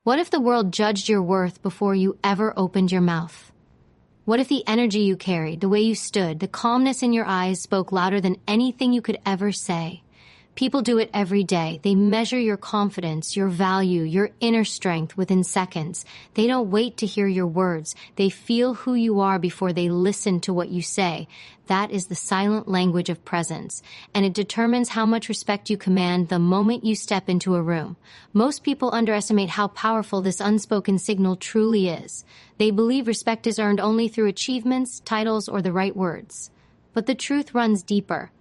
What if the world judged your worth before you ever opened your mouth? What if the energy you carried, the way you stood, the calmness in your eyes spoke louder than anything you could ever say? People do it every day. They measure your confidence, your value, your inner strength within seconds. They don't wait to hear your words. They feel who you are before they listen to what you say. That is the silent language of presence, and it determines how much respect you command the moment you step into a room. Most people underestimate how powerful this unspoken signal truly is. They believe respect is earned only through achievements, titles, or the right words. But the truth runs deeper.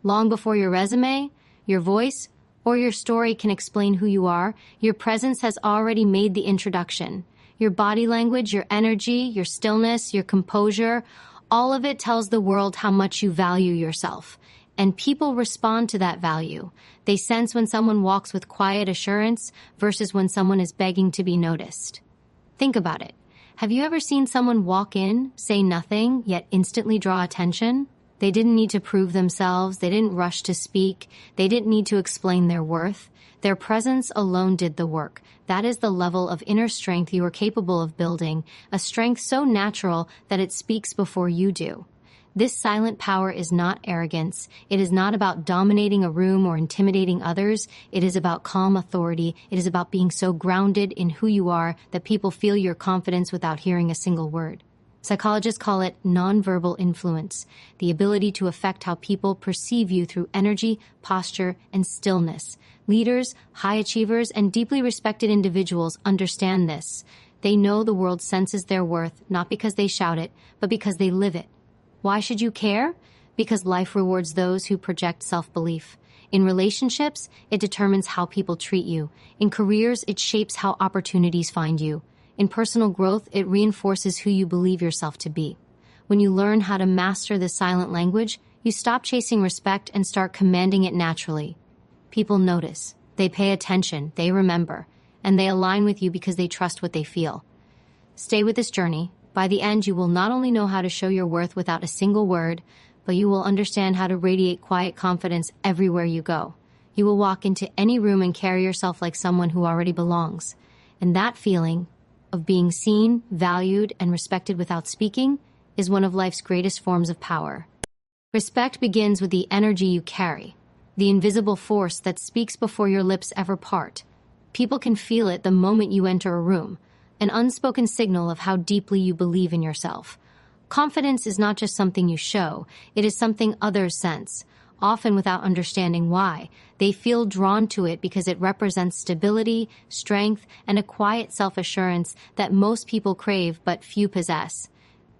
Long before your resume, your voice, or your story can explain who you are, your presence has already made the introduction. Your body language, your energy, your stillness, your composure, all of it tells the world how much you value yourself. And people respond to that value. They sense when someone walks with quiet assurance versus when someone is begging to be noticed. Think about it. Have you ever seen someone walk in, say nothing, yet instantly draw attention? They didn't need to prove themselves. They didn't rush to speak. They didn't need to explain their worth. Their presence alone did the work. That is the level of inner strength you are capable of building, a strength so natural that it speaks before you do. This silent power is not arrogance. It is not about dominating a room or intimidating others. It is about calm authority. It is about being so grounded in who you are that people feel your confidence without hearing a single word. Psychologists call it nonverbal influence, the ability to affect how people perceive you through energy, posture, and stillness. Leaders, high achievers, and deeply respected individuals understand this. They know the world senses their worth, not because they shout it, but because they live it. Why should you care? Because life rewards those who project self-belief. In relationships, it determines how people treat you. In careers, it shapes how opportunities find you. In personal growth, it reinforces who you believe yourself to be. When you learn how to master this silent language, you stop chasing respect and start commanding it naturally. People notice, they pay attention, they remember, and they align with you because they trust what they feel. Stay with this journey. By the end, you will not only know how to show your worth without a single word, but you will understand how to radiate quiet confidence everywhere you go. You will walk into any room and carry yourself like someone who already belongs. And that feeling of being seen, valued, and respected without speaking is one of life's greatest forms of power. Respect begins with the energy you carry, the invisible force that speaks before your lips ever part. People can feel it the moment you enter a room, an unspoken signal of how deeply you believe in yourself. Confidence is not just something you show, it is something others sense. Often without understanding why. They feel drawn to it because it represents stability, strength, and a quiet self-assurance that most people crave but few possess.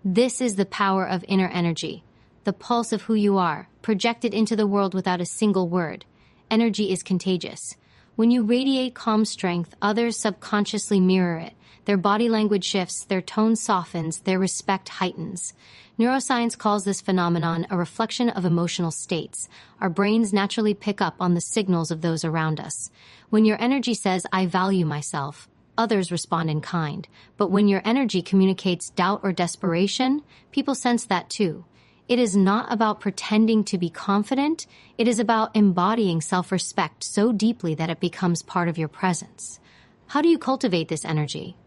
This is the power of inner energy, the pulse of who you are, projected into the world without a single word. Energy is contagious. When you radiate calm strength, others subconsciously mirror it. Their body language shifts, their tone softens, their respect heightens. Neuroscience calls this phenomenon a reflection of emotional states. Our brains naturally pick up on the signals of those around us. When your energy says, "I value myself," others respond in kind. But when your energy communicates doubt or desperation, people sense that too. It is not about pretending to be confident. It is about embodying self-respect so deeply that it becomes part of your presence. How do you cultivate this energy?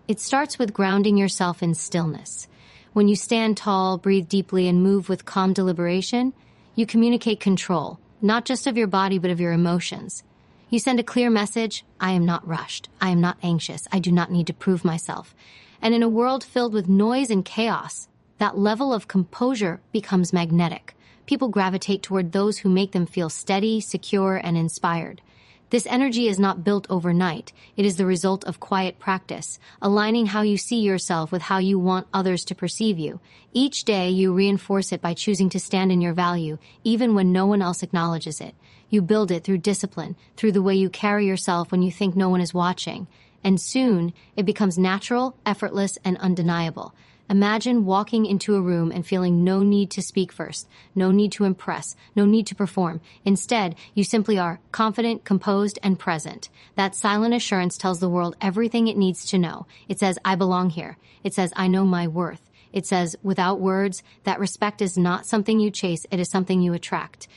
It starts with grounding yourself in stillness. When you stand tall, breathe deeply, and move with calm deliberation, you communicate control, not just of your body, but of your emotions. You send a clear message: I am not rushed. I am not anxious. I do not need to prove myself. And in a world filled with noise and chaos, that level of composure becomes magnetic. People gravitate toward those who make them feel steady, secure, and inspired. This energy is not built overnight. It is the result of quiet practice, aligning how you see yourself with how you want others to perceive you. Each day, you reinforce it by choosing to stand in your value, even when no one else acknowledges it. You build it through discipline, through the way you carry yourself when you think no one is watching. And soon, it becomes natural, effortless, and undeniable. Imagine walking into a room and feeling no need to speak first, no need to impress, no need to perform. Instead, you simply are confident, composed, and present. That silent assurance tells the world everything it needs to know. It says, "I belong here." It says, "I know my worth." It says, without words, that respect is not something you chase, it is something you attract.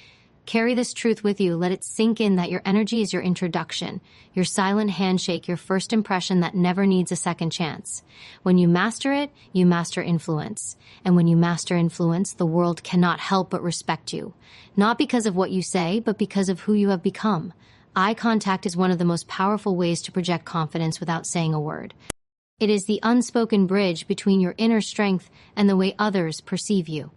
Carry this truth with you. Let it sink in that your energy is your introduction, your silent handshake, your first impression that never needs a second chance. When you master it, you master influence. And when you master influence, the world cannot help but respect you. Not because of what you say, but because of who you have become. Eye contact is one of the most powerful ways to project confidence without saying a word. It is the unspoken bridge between your inner strength and the way others perceive you.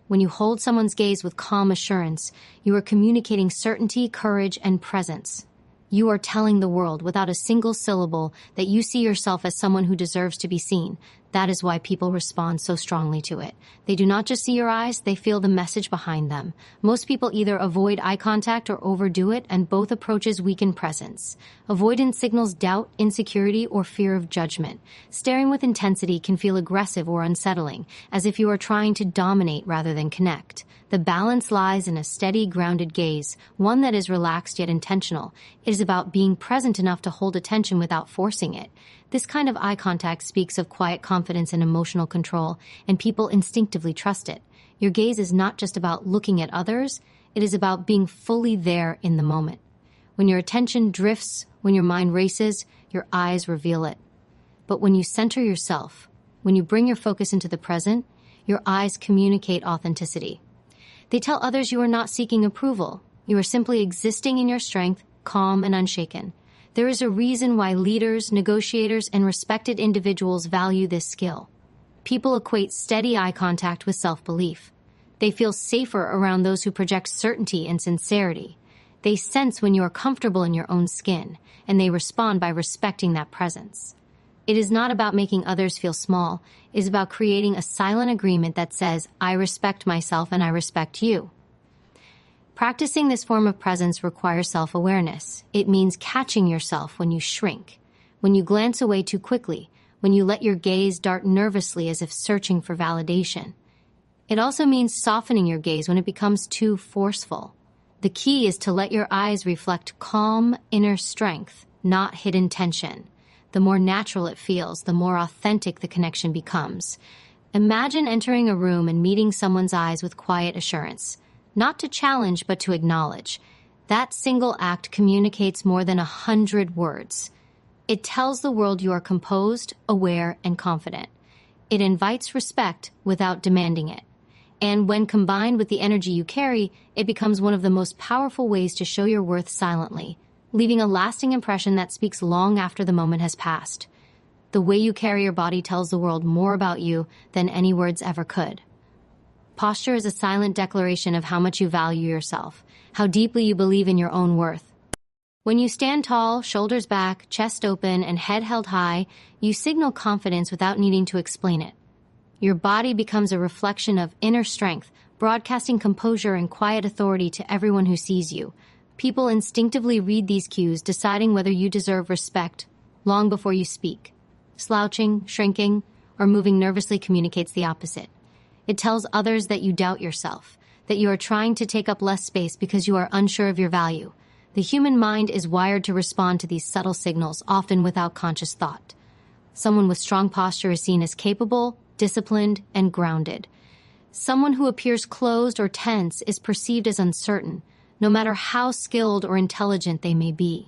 When you hold someone's gaze with calm assurance, you are communicating certainty, courage, and presence. You are telling the world without a single syllable that you see yourself as someone who deserves to be seen. That is why people respond so strongly to it. They do not just see your eyes, they feel the message behind them. Most people either avoid eye contact or overdo it, and both approaches weaken presence. Avoidance signals doubt, insecurity, or fear of judgment. Staring with intensity can feel aggressive or unsettling, as if you are trying to dominate rather than connect. The balance lies in a steady, grounded gaze, one that is relaxed yet intentional. It is about being present enough to hold attention without forcing it. This kind of eye contact speaks of quiet confidence and emotional control, and people instinctively trust it. Your gaze is not just about looking at others, it is about being fully there in the moment. When your attention drifts, when your mind races, your eyes reveal it. But when you center yourself, when you bring your focus into the present, your eyes communicate authenticity. They tell others you are not seeking approval. You are simply existing in your strength, calm and unshaken. There is a reason why leaders, negotiators, and respected individuals value this skill. People equate steady eye contact with self-belief. They feel safer around those who project certainty and sincerity. They sense when you are comfortable in your own skin, and they respond by respecting that presence. It is not about making others feel small. It is about creating a silent agreement that says, I respect myself and I respect you. Practicing this form of presence requires self-awareness. It means catching yourself when you shrink, when you glance away too quickly, when you let your gaze dart nervously as if searching for validation. It also means softening your gaze when it becomes too forceful. The key is to let your eyes reflect calm, inner strength, not hidden tension. The more natural it feels, the more authentic the connection becomes. Imagine entering a room and meeting someone's eyes with quiet assurance. Not to challenge, but to acknowledge. That single act communicates more than 100 words. It tells the world you are composed, aware, and confident. It invites respect without demanding it. And when combined with the energy you carry, it becomes one of the most powerful ways to show your worth silently, leaving a lasting impression that speaks long after the moment has passed. The way you carry your body tells the world more about you than any words ever could. Posture is a silent declaration of how much you value yourself, how deeply you believe in your own worth. When you stand tall, shoulders back, chest open, and head held high, you signal confidence without needing to explain it. Your body becomes a reflection of inner strength, broadcasting composure and quiet authority to everyone who sees you. People instinctively read these cues, deciding whether you deserve respect long before you speak. Slouching, shrinking, or moving nervously communicates the opposite. It tells others that you doubt yourself, that you are trying to take up less space because you are unsure of your value. The human mind is wired to respond to these subtle signals, often without conscious thought. Someone with strong posture is seen as capable, disciplined, and grounded. Someone who appears closed or tense is perceived as uncertain, no matter how skilled or intelligent they may be.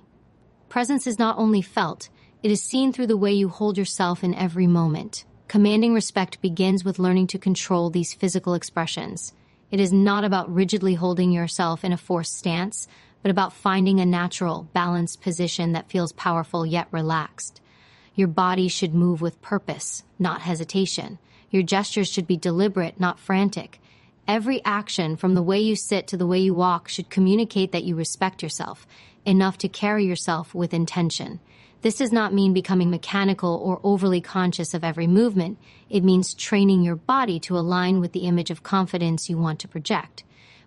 Presence is not only felt, it is seen through the way you hold yourself in every moment. Commanding respect begins with learning to control these physical expressions. It is not about rigidly holding yourself in a forced stance, but about finding a natural, balanced position that feels powerful yet relaxed. Your body should move with purpose, not hesitation. Your gestures should be deliberate, not frantic. Every action, from the way you sit to the way you walk, should communicate that you respect yourself, enough to carry yourself with intention. This does not mean becoming mechanical or overly conscious of every movement. It means training your body to align with the image of confidence you want to project.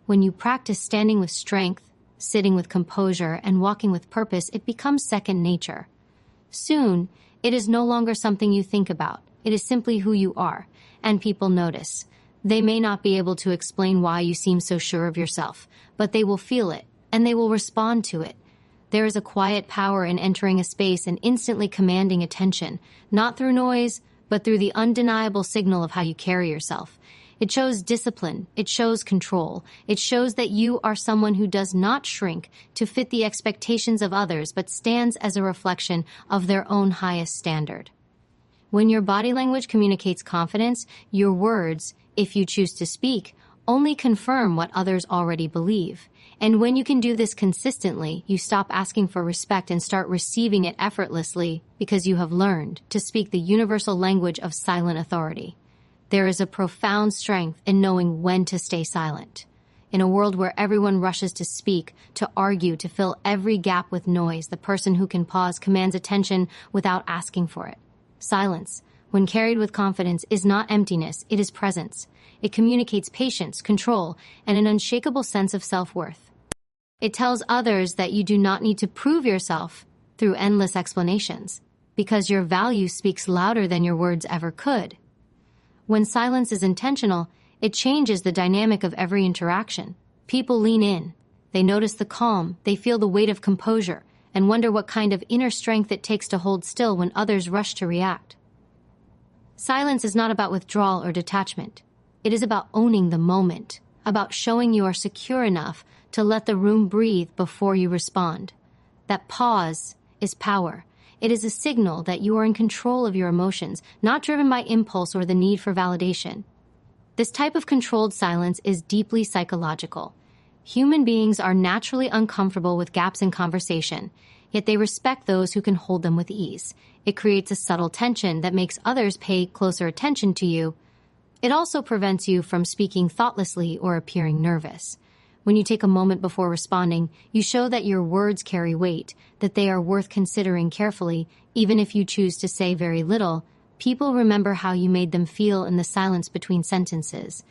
When you practice standing with strength, sitting with composure, and walking with purpose, it becomes second nature. Soon, it is no longer something you think about. It is simply who you are, and people notice. They may not be able to explain why you seem so sure of yourself, but they will feel it, and they will respond to it. There is a quiet power in entering a space and instantly commanding attention, not through noise, but through the undeniable signal of how you carry yourself. It shows discipline. It shows control. It shows that you are someone who does not shrink to fit the expectations of others, but stands as a reflection of their own highest standard. When your body language communicates confidence, your words, if you choose to speak, only confirm what others already believe. And when you can do this consistently, you stop asking for respect and start receiving it effortlessly because you have learned to speak the universal language of silent authority. There is a profound strength in knowing when to stay silent. In a world where everyone rushes to speak, to argue, to fill every gap with noise, the person who can pause commands attention without asking for it. Silence, when carried with confidence, is not emptiness, it is presence. It communicates patience, control, and an unshakable sense of self-worth. It tells others that you do not need to prove yourself through endless explanations, because your value speaks louder than your words ever could. When silence is intentional, it changes the dynamic of every interaction. People lean in. They notice the calm, they feel the weight of composure, and wonder what kind of inner strength it takes to hold still when others rush to react. Silence is not about withdrawal or detachment. It is about owning the moment, about showing you are secure enough to let the room breathe before you respond. That pause is power. It is a signal that you are in control of your emotions, not driven by impulse or the need for validation. This type of controlled silence is deeply psychological. Human beings are naturally uncomfortable with gaps in conversation, yet they respect those who can hold them with ease. It creates a subtle tension that makes others pay closer attention to you. It also prevents you from speaking thoughtlessly or appearing nervous. When you take a moment before responding, you show that your words carry weight, that they are worth considering carefully, even if you choose to say very little. People remember how you made them feel in the silence between sentences.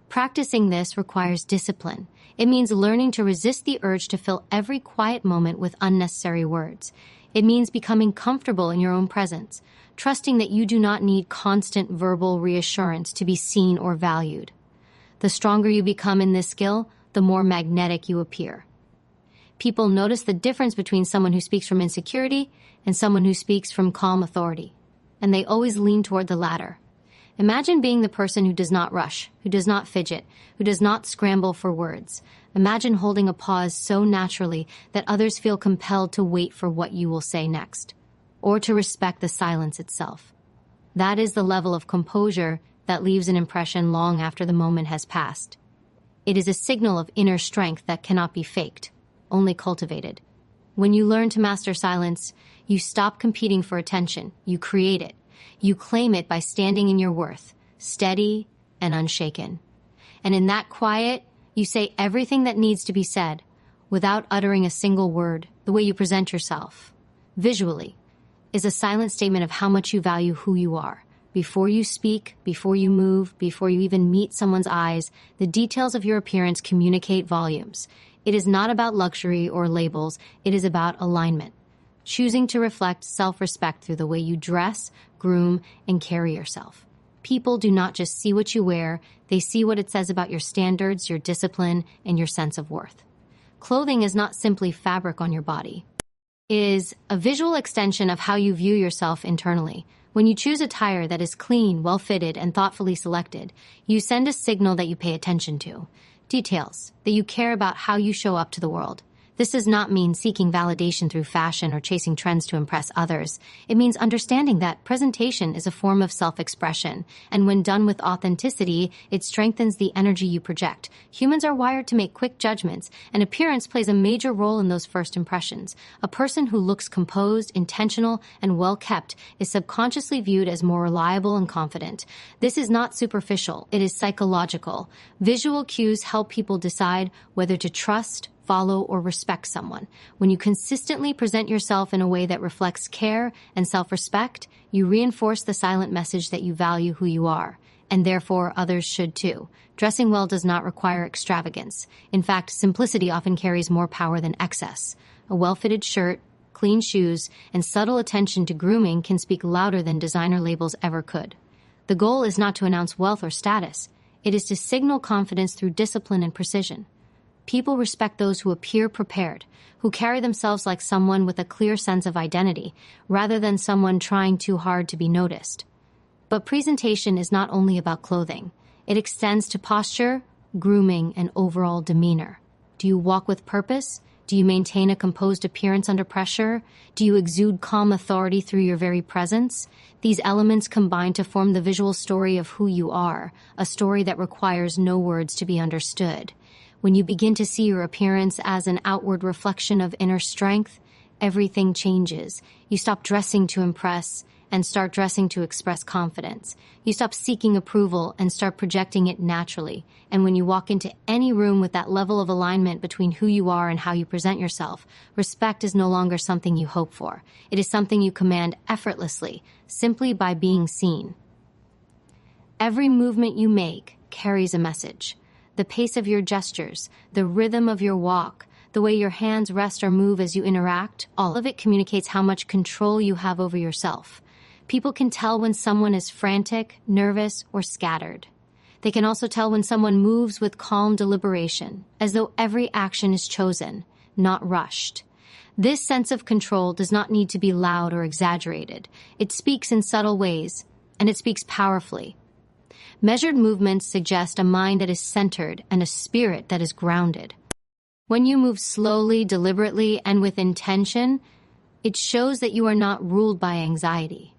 Practicing this requires discipline. It means learning to resist the urge to fill every quiet moment with unnecessary words. It means becoming comfortable in your own presence, trusting that you do not need constant verbal reassurance to be seen or valued. The stronger you become in this skill, the more magnetic you appear. People notice the difference between someone who speaks from insecurity and someone who speaks from calm authority, and they always lean toward the latter. Imagine being the person who does not rush, who does not fidget, who does not scramble for words. Imagine holding a pause so naturally that others feel compelled to wait for what you will say next, or to respect the silence itself. That is the level of composure that leaves an impression long after the moment has passed. It is a signal of inner strength that cannot be faked, only cultivated. When you learn to master silence, you stop competing for attention, you create it. You claim it by standing in your worth, steady and unshaken. And in that quiet, you say everything that needs to be said, without uttering a single word. The way you present yourself, visually, is a silent statement of how much you value who you are. Before you speak, before you move, before you even meet someone's eyes, the details of your appearance communicate volumes. It is not about luxury or labels, it is about alignment. Choosing to reflect self-respect through the way you dress, groom, and carry yourself. People do not just see what you wear, they see what it says about your standards, your discipline, and your sense of worth. Clothing is not simply fabric on your body. It is a visual extension of how you view yourself internally. When you choose attire that is clean, well-fitted, and thoughtfully selected, you send a signal that you pay attention to. Details, that you care about how you show up to the world. This does not mean seeking validation through fashion or chasing trends to impress others. It means understanding that presentation is a form of self-expression, and when done with authenticity, it strengthens the energy you project. Humans are wired to make quick judgments, and appearance plays a major role in those first impressions. A person who looks composed, intentional, and well-kept is subconsciously viewed as more reliable and confident. This is not superficial, it is psychological. Visual cues help people decide whether to trust, follow, or respect someone. When you consistently present yourself in a way that reflects care and self-respect, you reinforce the silent message that you value who you are, and therefore others should too. Dressing well does not require extravagance. In fact, simplicity often carries more power than excess. A well-fitted shirt, clean shoes, and subtle attention to grooming can speak louder than designer labels ever could. The goal is not to announce wealth or status. It is to signal confidence through discipline and precision. People respect those who appear prepared, who carry themselves like someone with a clear sense of identity, rather than someone trying too hard to be noticed. But presentation is not only about clothing. It extends to posture, grooming, and overall demeanor. Do you walk with purpose? Do you maintain a composed appearance under pressure? Do you exude calm authority through your very presence? These elements combine to form the visual story of who you are, a story that requires no words to be understood. When you begin to see your appearance as an outward reflection of inner strength, everything changes. You stop dressing to impress and start dressing to express confidence. You stop seeking approval and start projecting it naturally. And when you walk into any room with that level of alignment between who you are and how you present yourself, respect is no longer something you hope for. It is something you command effortlessly, simply by being seen. Every movement you make carries a message. The pace of your gestures, the rhythm of your walk, the way your hands rest or move as you interact, all of it communicates how much control you have over yourself. People can tell when someone is frantic, nervous, or scattered. They can also tell when someone moves with calm deliberation, as though every action is chosen, not rushed. This sense of control does not need to be loud or exaggerated. It speaks in subtle ways, and it speaks powerfully. Measured movements suggest a mind that is centered and a spirit that is grounded. When you move slowly, deliberately, and with intention, it shows that you are not ruled by anxiety.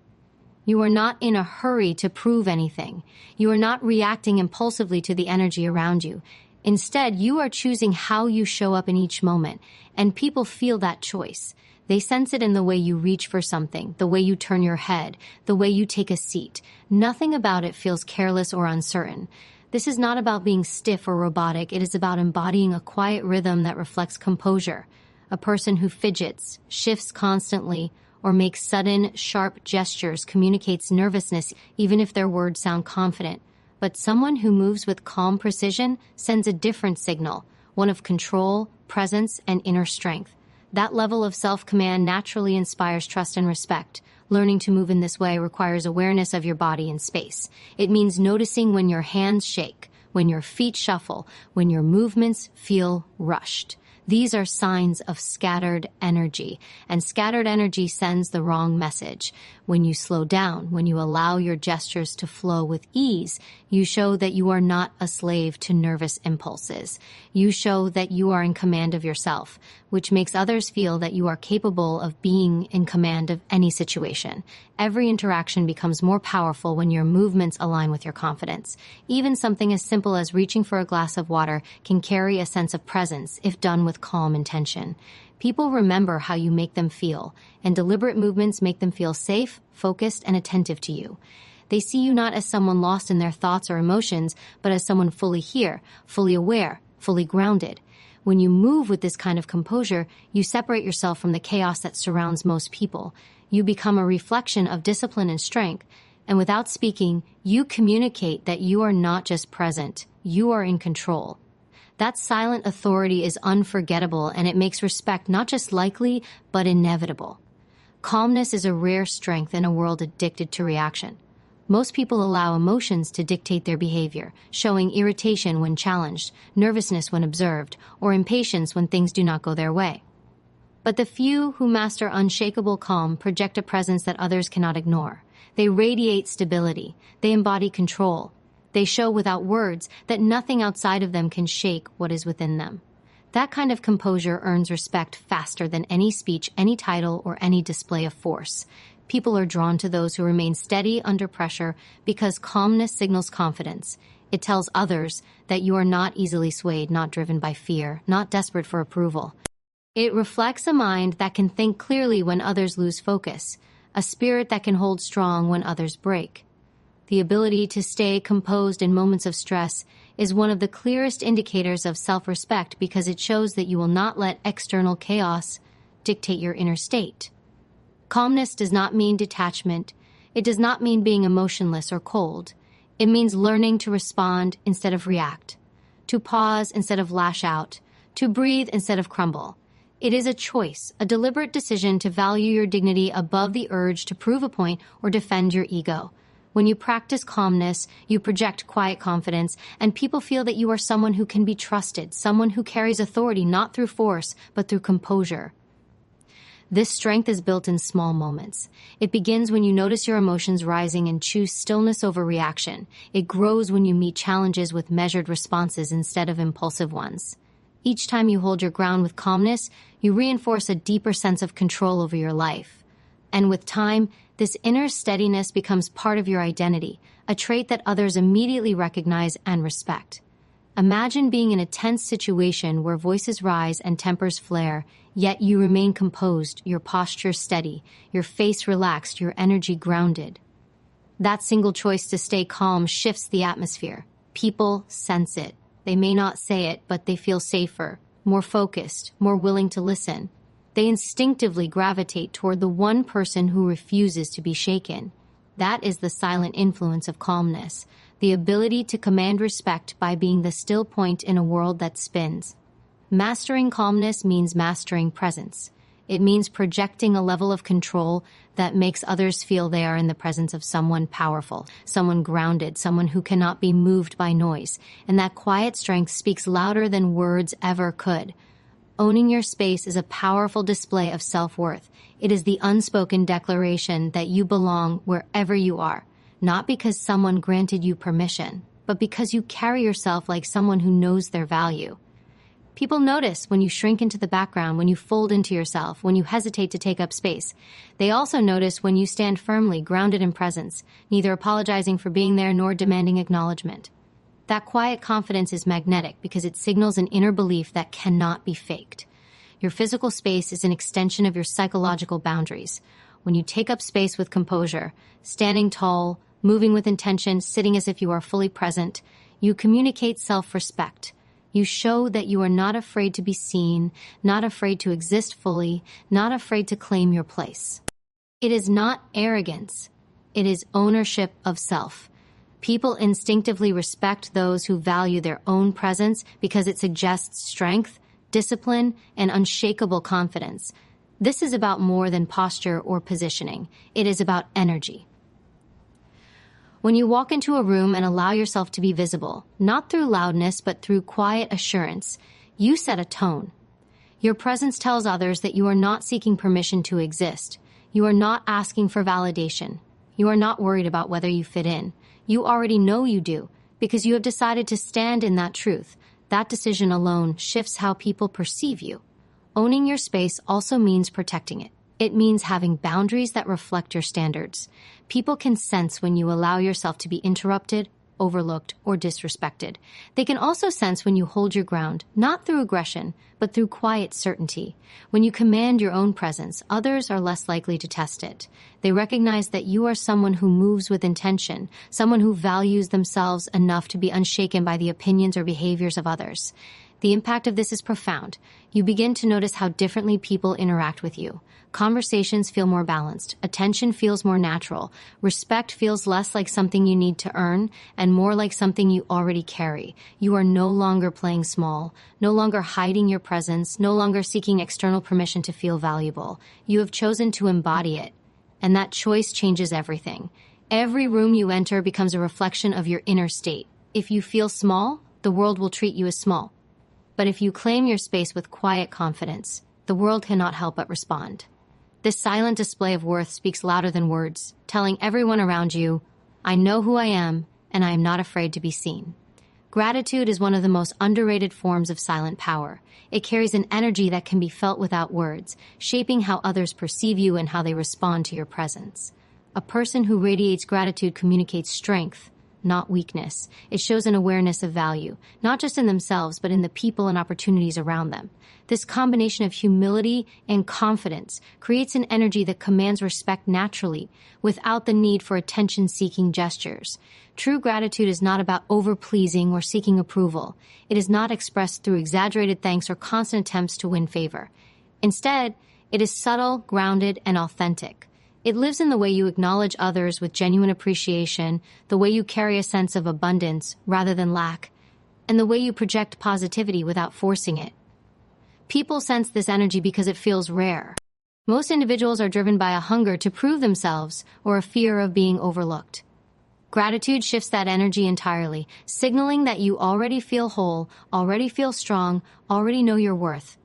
You are not in a hurry to prove anything. You are not reacting impulsively to the energy around you. Instead, you are choosing how you show up in each moment, and people feel that choice. They sense it in the way you reach for something, the way you turn your head, the way you take a seat. Nothing about it feels careless or uncertain. This is not about being stiff or robotic. It is about embodying a quiet rhythm that reflects composure. A person who fidgets, shifts constantly, or makes sudden, sharp gestures communicates nervousness even if their words sound confident. But someone who moves with calm precision sends a different signal, one of control, presence, and inner strength. That level of self-command naturally inspires trust and respect. Learning to move in this way requires awareness of your body and space. It means noticing when your hands shake, when your feet shuffle, when your movements feel rushed. These are signs of scattered energy, and scattered energy sends the wrong message. When you slow down, when you allow your gestures to flow with ease, you show that you are not a slave to nervous impulses. You show that you are in command of yourself, which makes others feel that you are capable of being in command of any situation. Every interaction becomes more powerful when your movements align with your confidence. Even something as simple as reaching for a glass of water can carry a sense of presence if done with calm intention. People remember how you make them feel, and deliberate movements make them feel safe, focused, and attentive to you. They see you not as someone lost in their thoughts or emotions, but as someone fully here, fully aware, fully grounded. When you move with this kind of composure, you separate yourself from the chaos that surrounds most people. You become a reflection of discipline and strength, and without speaking, you communicate that you are not just present, you are in control. That silent authority is unforgettable, and it makes respect not just likely, but inevitable. Calmness is a rare strength in a world addicted to reaction. Most people allow emotions to dictate their behavior, showing irritation when challenged, nervousness when observed, or impatience when things do not go their way. But the few who master unshakable calm project a presence that others cannot ignore. They radiate stability. They embody control. They show without words that nothing outside of them can shake what is within them. That kind of composure earns respect faster than any speech, any title, or any display of force. People are drawn to those who remain steady under pressure because calmness signals confidence. It tells others that you are not easily swayed, not driven by fear, not desperate for approval. It reflects a mind that can think clearly when others lose focus, a spirit that can hold strong when others break. The ability to stay composed in moments of stress is one of the clearest indicators of self-respect because it shows that you will not let external chaos dictate your inner state. Calmness does not mean detachment. It does not mean being emotionless or cold. It means learning to respond instead of react, to pause instead of lash out, to breathe instead of crumble. It is a choice, a deliberate decision to value your dignity above the urge to prove a point or defend your ego. When you practice calmness, you project quiet confidence, and people feel that you are someone who can be trusted, someone who carries authority not through force, but through composure. This strength is built in small moments. It begins when you notice your emotions rising and choose stillness over reaction. It grows when you meet challenges with measured responses instead of impulsive ones. Each time you hold your ground with calmness, you reinforce a deeper sense of control over your life. And with time, this inner steadiness becomes part of your identity, a trait that others immediately recognize and respect. Imagine being in a tense situation where voices rise and tempers flare, yet you remain composed, your posture steady, your face relaxed, your energy grounded. That single choice to stay calm shifts the atmosphere. People sense it. They may not say it, but they feel safer, more focused, more willing to listen. They instinctively gravitate toward the one person who refuses to be shaken. That is the silent influence of calmness, the ability to command respect by being the still point in a world that spins. Mastering calmness means mastering presence. It means projecting a level of control that makes others feel they are in the presence of someone powerful, someone grounded, someone who cannot be moved by noise. And that quiet strength speaks louder than words ever could. Owning your space is a powerful display of self-worth. It is the unspoken declaration that you belong wherever you are, not because someone granted you permission, but because you carry yourself like someone who knows their value. People notice when you shrink into the background, when you fold into yourself, when you hesitate to take up space. They also notice when you stand firmly, grounded in presence, neither apologizing for being there nor demanding acknowledgement. That quiet confidence is magnetic because it signals an inner belief that cannot be faked. Your physical space is an extension of your psychological boundaries. When you take up space with composure, standing tall, moving with intention, sitting as if you are fully present, you communicate self-respect. You show that you are not afraid to be seen, not afraid to exist fully, not afraid to claim your place. It is not arrogance. It is ownership of self. People instinctively respect those who value their own presence because it suggests strength, discipline, and unshakable confidence. This is about more than posture or positioning. It is about energy. When you walk into a room and allow yourself to be visible, not through loudness but through quiet assurance, you set a tone. Your presence tells others that you are not seeking permission to exist. You are not asking for validation. You are not worried about whether you fit in. You already know you do, because you have decided to stand in that truth. That decision alone shifts how people perceive you. Owning your space also means protecting it. It means having boundaries that reflect your standards. People can sense when you allow yourself to be interrupted, overlooked, or disrespected. They can also sense when you hold your ground, not through aggression, but through quiet certainty. When you command your own presence, others are less likely to test it. They recognize that you are someone who moves with intention, someone who values themselves enough to be unshaken by the opinions or behaviors of others. The impact of this is profound. You begin to notice how differently people interact with you. Conversations feel more balanced. Attention feels more natural. Respect feels less like something you need to earn and more like something you already carry. You are no longer playing small, no longer hiding your presence, no longer seeking external permission to feel valuable. You have chosen to embody it. And that choice changes everything. Every room you enter becomes a reflection of your inner state. If you feel small, the world will treat you as small. But if you claim your space with quiet confidence, the world cannot help but respond. This silent display of worth speaks louder than words, telling everyone around you, I know who I am, and I am not afraid to be seen. Gratitude is one of the most underrated forms of silent power. It carries an energy that can be felt without words, shaping how others perceive you and how they respond to your presence. A person who radiates gratitude communicates strength, not weakness. It shows an awareness of value, not just in themselves, but in the people and opportunities around them. This combination of humility and confidence creates an energy that commands respect naturally, without the need for attention-seeking gestures. True gratitude is not about over-pleasing or seeking approval. It is not expressed through exaggerated thanks or constant attempts to win favor. Instead, it is subtle, grounded, and authentic. It lives in the way you acknowledge others with genuine appreciation, the way you carry a sense of abundance rather than lack, and the way you project positivity without forcing it. People sense this energy because it feels rare. Most individuals are driven by a hunger to prove themselves or a fear of being overlooked. Gratitude shifts that energy entirely, signaling that you already feel whole, already feel strong, already know your worth.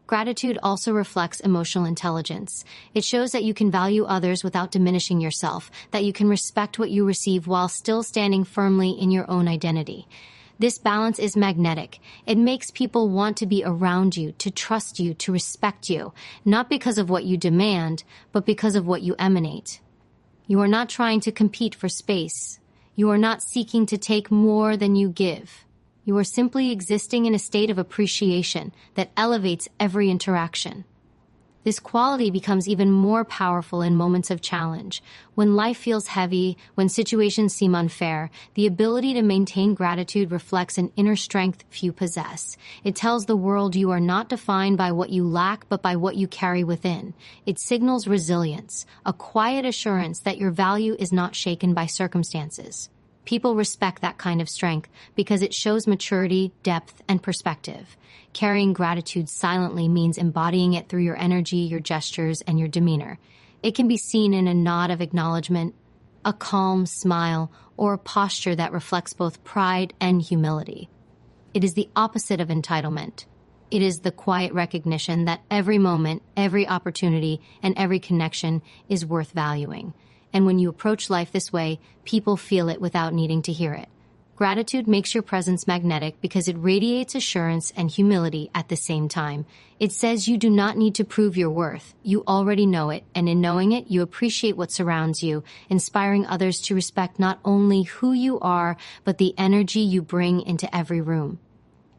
Gratitude also reflects emotional intelligence. It shows that you can value others without diminishing yourself, that you can respect what you receive while still standing firmly in your own identity. This balance is magnetic. It makes people want to be around you, to trust you, to respect you, not because of what you demand, but because of what you emanate. You are not trying to compete for space. You are not seeking to take more than you give. You are simply existing in a state of appreciation that elevates every interaction. This quality becomes even more powerful in moments of challenge. When life feels heavy, when situations seem unfair, the ability to maintain gratitude reflects an inner strength few possess. It tells the world you are not defined by what you lack, but by what you carry within. It signals resilience, a quiet assurance that your value is not shaken by circumstances. People respect that kind of strength because it shows maturity, depth, and perspective. Carrying gratitude silently means embodying it through your energy, your gestures, and your demeanor. It can be seen in a nod of acknowledgement, a calm smile, or a posture that reflects both pride and humility. It is the opposite of entitlement. It is the quiet recognition that every moment, every opportunity, and every connection is worth valuing. And when you approach life this way, people feel it without needing to hear it. Gratitude makes your presence magnetic because it radiates assurance and humility at the same time. It says you do not need to prove your worth. You already know it, and in knowing it, you appreciate what surrounds you, inspiring others to respect not only who you are, but the energy you bring into every room.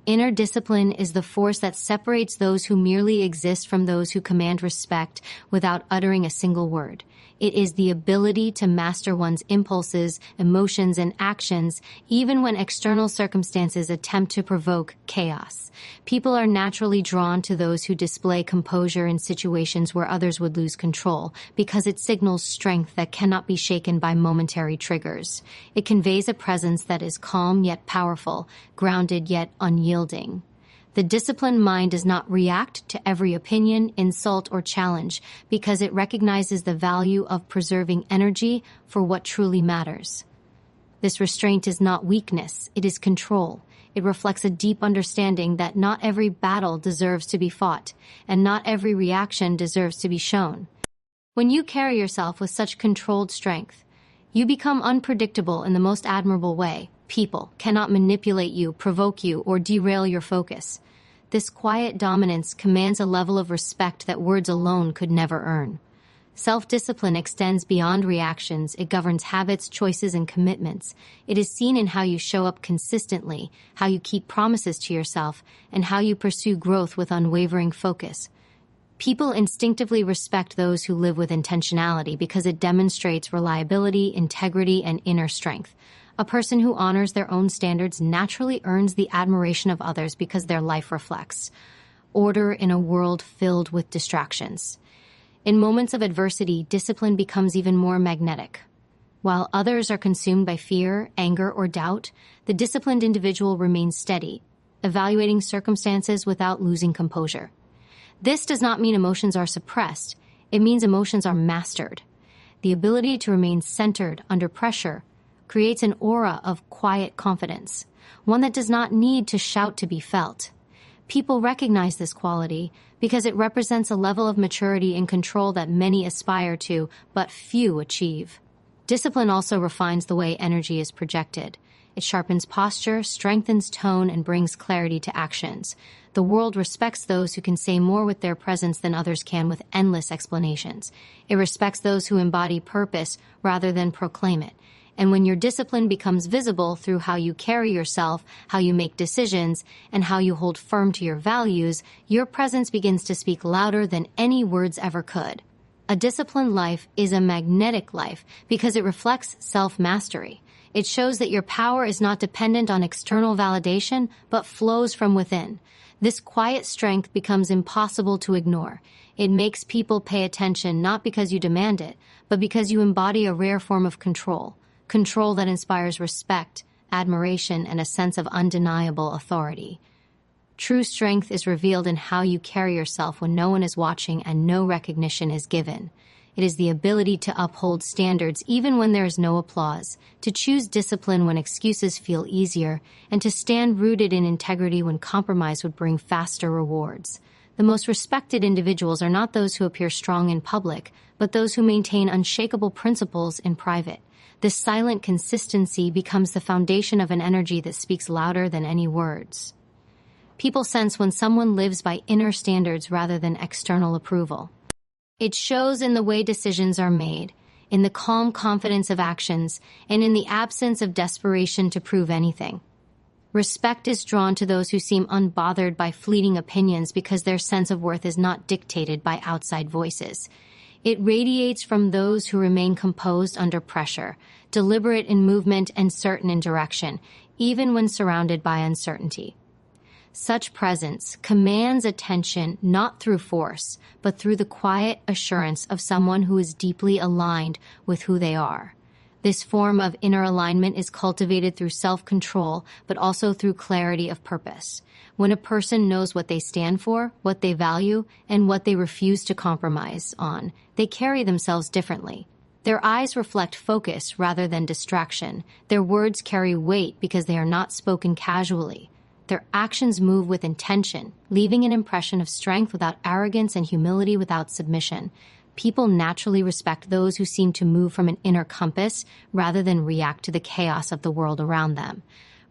Inner discipline is the force that separates those who merely exist from those who command respect without uttering a single word. It is the ability to master one's impulses, emotions, and actions, even when external circumstances attempt to provoke chaos. People are naturally drawn to those who display composure in situations where others would lose control, because it signals strength that cannot be shaken by momentary triggers. It conveys a presence that is calm yet powerful, grounded yet unyielding. The disciplined mind does not react to every opinion, insult, or challenge because it recognizes the value of preserving energy for what truly matters. This restraint is not weakness, it is control. It reflects a deep understanding that not every battle deserves to be fought, and not every reaction deserves to be shown. When you carry yourself with such controlled strength, you become unpredictable in the most admirable way. People cannot manipulate you, provoke you, or derail your focus. This quiet dominance commands a level of respect that words alone could never earn. Self-discipline extends beyond reactions. It governs habits, choices, and commitments. It is seen in how you show up consistently, how you keep promises to yourself, and how you pursue growth with unwavering focus. People instinctively respect those who live with intentionality because it demonstrates reliability, integrity, and inner strength. A person who honors their own standards naturally earns the admiration of others because their life reflects order in a world filled with distractions. In moments of adversity, discipline becomes even more magnetic. While others are consumed by fear, anger, or doubt, the disciplined individual remains steady, evaluating circumstances without losing composure. This does not mean emotions are suppressed. It means emotions are mastered. The ability to remain centered under pressure creates an aura of quiet confidence, one that does not need to shout to be felt. People recognize this quality because it represents a level of maturity and control that many aspire to, but few achieve. Discipline also refines the way energy is projected. It sharpens posture, strengthens tone, and brings clarity to actions. The world respects those who can say more with their presence than others can with endless explanations. It respects those who embody purpose rather than proclaim it. And when your discipline becomes visible through how you carry yourself, how you make decisions, and how you hold firm to your values, your presence begins to speak louder than any words ever could. A disciplined life is a magnetic life because it reflects self-mastery. It shows that your power is not dependent on external validation, but flows from within. This quiet strength becomes impossible to ignore. It makes people pay attention not because you demand it, but because you embody a rare form of control. Control that inspires respect, admiration, and a sense of undeniable authority. True strength is revealed in how you carry yourself when no one is watching and no recognition is given. It is the ability to uphold standards even when there is no applause, to choose discipline when excuses feel easier, and to stand rooted in integrity when compromise would bring faster rewards. The most respected individuals are not those who appear strong in public, but those who maintain unshakable principles in private. This silent consistency becomes the foundation of an energy that speaks louder than any words. People sense when someone lives by inner standards rather than external approval. It shows in the way decisions are made, in the calm confidence of actions, and in the absence of desperation to prove anything. Respect is drawn to those who seem unbothered by fleeting opinions because their sense of worth is not dictated by outside voices. It radiates from those who remain composed under pressure, deliberate in movement and certain in direction, even when surrounded by uncertainty. Such presence commands attention not through force, but through the quiet assurance of someone who is deeply aligned with who they are. This form of inner alignment is cultivated through self-control, but also through clarity of purpose. When a person knows what they stand for, what they value, and what they refuse to compromise on, they carry themselves differently. Their eyes reflect focus rather than distraction. Their words carry weight because they are not spoken casually. Their actions move with intention, leaving an impression of strength without arrogance and humility without submission. People naturally respect those who seem to move from an inner compass rather than react to the chaos of the world around them.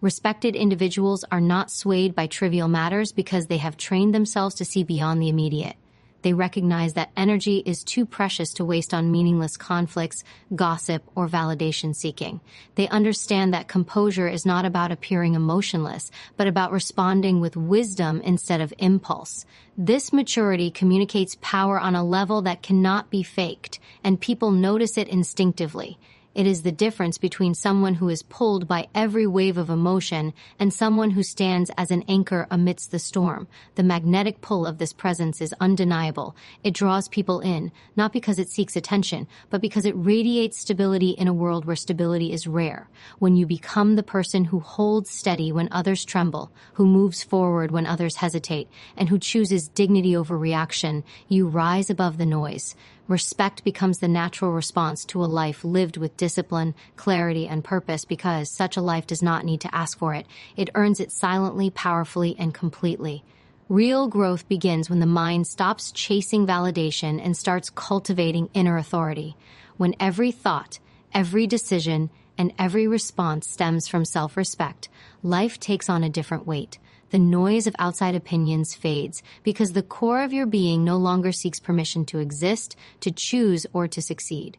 Respected individuals are not swayed by trivial matters because they have trained themselves to see beyond the immediate. They recognize that energy is too precious to waste on meaningless conflicts, gossip, or validation seeking. They understand that composure is not about appearing emotionless, but about responding with wisdom instead of impulse. This maturity communicates power on a level that cannot be faked, and people notice it instinctively. It is the difference between someone who is pulled by every wave of emotion and someone who stands as an anchor amidst the storm. The magnetic pull of this presence is undeniable. It draws people in, not because it seeks attention, but because it radiates stability in a world where stability is rare. When you become the person who holds steady when others tremble, who moves forward when others hesitate, and who chooses dignity over reaction, you rise above the noise. Respect becomes the natural response to a life lived with discipline, clarity, and purpose because such a life does not need to ask for it. It earns it silently, powerfully, and completely. Real growth begins when the mind stops chasing validation and starts cultivating inner authority. When every thought, every decision, and every response stems from self-respect, life takes on a different weight. The noise of outside opinions fades because the core of your being no longer seeks permission to exist, to choose, or to succeed.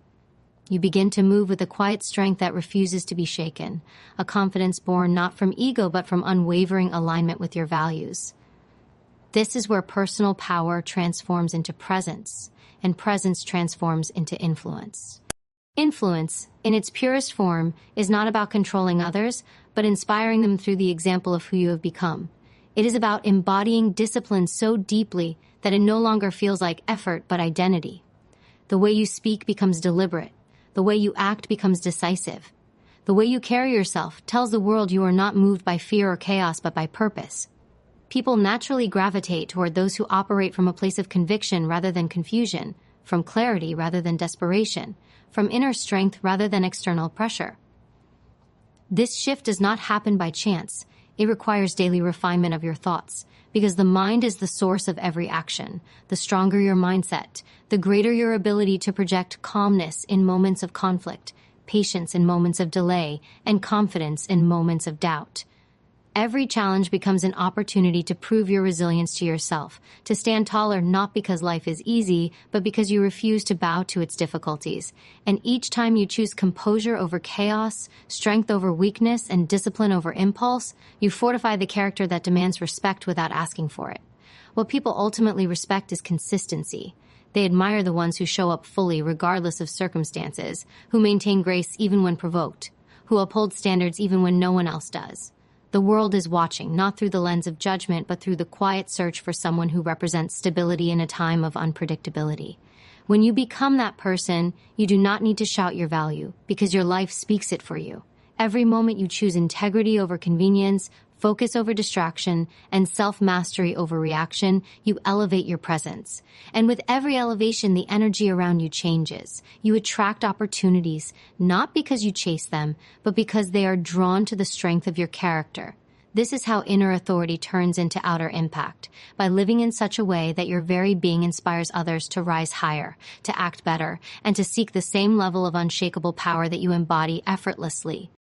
You begin to move with a quiet strength that refuses to be shaken, a confidence born not from ego but from unwavering alignment with your values. This is where personal power transforms into presence, and presence transforms into influence. Influence, in its purest form, is not about controlling others, but inspiring them through the example of who you have become. It is about embodying discipline so deeply that it no longer feels like effort but identity. The way you speak becomes deliberate. The way you act becomes decisive. The way you carry yourself tells the world you are not moved by fear or chaos but by purpose. People naturally gravitate toward those who operate from a place of conviction rather than confusion, from clarity rather than desperation, from inner strength rather than external pressure. This shift does not happen by chance. It requires daily refinement of your thoughts, because the mind is the source of every action. The stronger your mindset, the greater your ability to project calmness in moments of conflict, patience in moments of delay, and confidence in moments of doubt. Every challenge becomes an opportunity to prove your resilience to yourself, to stand taller not because life is easy, but because you refuse to bow to its difficulties. And each time you choose composure over chaos, strength over weakness, and discipline over impulse, you fortify the character that demands respect without asking for it. What people ultimately respect is consistency. They admire the ones who show up fully regardless of circumstances, who maintain grace even when provoked, who uphold standards even when no one else does. The world is watching, not through the lens of judgment, but through the quiet search for someone who represents stability in a time of unpredictability. When you become that person, you do not need to shout your value, because your life speaks it for you. Every moment you choose integrity over convenience, focus over distraction, and self-mastery over reaction, you elevate your presence. And with every elevation, the energy around you changes. You attract opportunities, not because you chase them, but because they are drawn to the strength of your character. This is how inner authority turns into outer impact, by living in such a way that your very being inspires others to rise higher, to act better, and to seek the same level of unshakable power that you embody effortlessly.